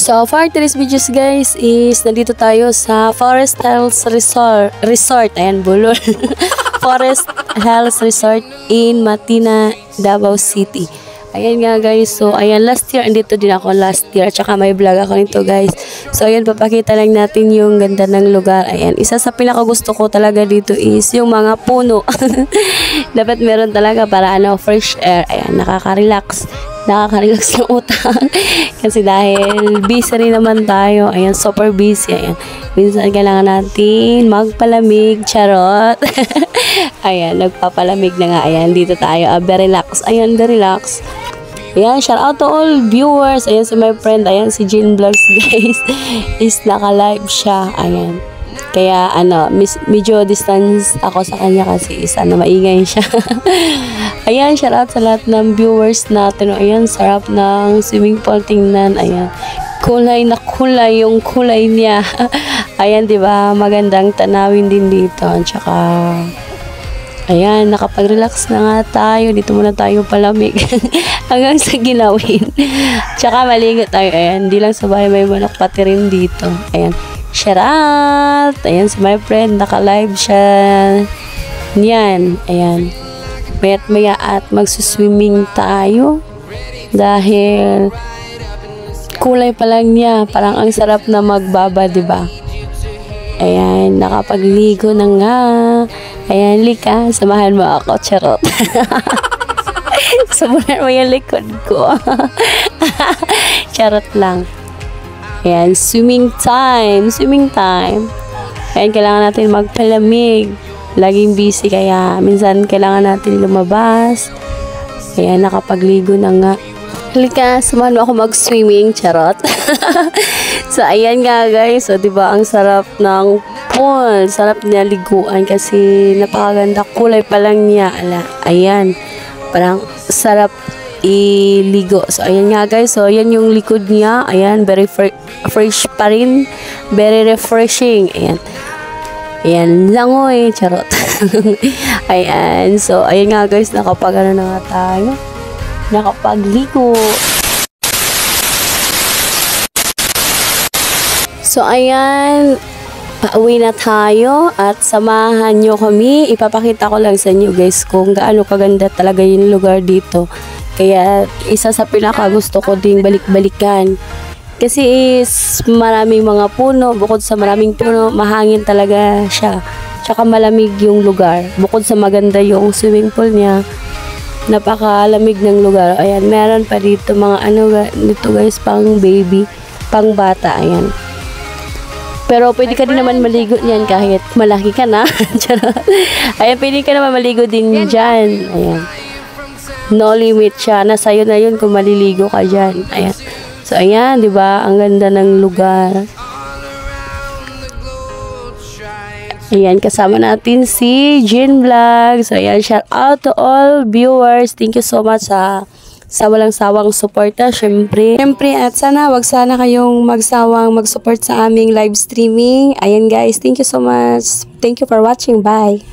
So, for today's videos guys is nandito tayo sa Forest Hills Resort. Ayan, bulol. Forest Hills Resort in Matina, Davao City. Ayan nga guys. So, ayan, last year, andito din ako last year. Tsaka may vlog ako nito guys. So, ayan, papakita lang natin yung ganda ng lugar. Ayan, isa sa pinakagusto ko talaga dito is yung mga puno. Dapat meron talaga para fresh air. Ayan, nakaka-relax ng utang. Kasi dahil busy rin naman tayo. Ayan, super busy. Ayan, minsan kailangan natin magpalamig. Charot. Ayan, nagpapalamig na nga. Ayan, dito tayo. Very relax. Ayan, very relax. Ayan, shout out to all viewers. Ayan, si my friend. Ayan, si Jean Vlogs, guys. Is naka-live siya. Ayan. Kaya, medyo distance ako sa kanya kasi maingay siya. Ayan, shout out sa lahat ng viewers natin. Ayan, sarap ng swimming pool. Tingnan. Ayan. Kulay na kulay yung kulay niya. Ayan, diba? Magandang tanawin din dito. Tsaka, ayan, nakapag-relax na nga tayo. Dito muna tayo palamig. Hanggang sa ginawin. Tsaka maligo tayo. Ayan, di lang sa bahay may manok pati rin dito. Ayan, shout out. Ayan, si my friend, naka-live siya. Yan, ayan. Maya't maya at magsuswimming tayo. Dahil kulay pa lang niya. Parang ang sarap na magbaba, diba? Ayan, nakapagligo na nga. Ayan, Lika, samahan mo ako. Charot. Samahan mo yung likod ko. Charot lang. Ayan, swimming time. Swimming time. Ayan, kailangan natin magpalamig. Laging busy kaya minsan kailangan natin lumabas. Ayan, nakapagligo na nga. Halika, samahan mo ako mag-swimming. Charot. So, ayan nga guys. So, diba, ang sarap ng pool. Sarap niya liguan kasi napakaganda. Kulay pa lang niya. Ayan. Parang sarap iligo. So, ayan nga guys. So, ayan yung likod niya. Ayan, very fresh pa rin. Very refreshing. Ayan. Ayan, langoy. Charot. Ayan. So, ayan nga guys. Nakapag na nga tayo. Nakapagligo. So, ayan, pauwi na tayo at samahan nyo kami. Ipapakita ko lang sa inyo guys kung gaano kaganda talaga yung lugar dito. Kaya, isa sa pinaka gusto ko ding balik-balikan. Kasi is maraming mga puno. Bukod sa maraming puno, mahangin talaga siya. Tsaka malamig yung lugar. Bukod sa maganda yung swimming pool niya, napakalamig ng lugar. Ayan, meron pa dito mga dito guys, pang baby, pang bata. Ayan. Pero pwede ka din naman maligo niyan kahit malaki ka na. Ayan, pwede ka naman maligo din dyan. Ayan. No limit siya. Nasa'yo na yun kung maliligo ka dyan. Ayan. So, ayan, di ba? Ang ganda ng lugar. Ayan, kasama natin si Jean Vlogs. So, ayan, shout out to all viewers. Thank you so much sa walang sawang suporta, syempre at sana wag sana kayong magsawang mag-support sa aming live streaming. Ayan guys, thank you so much. Thank you for watching. Bye.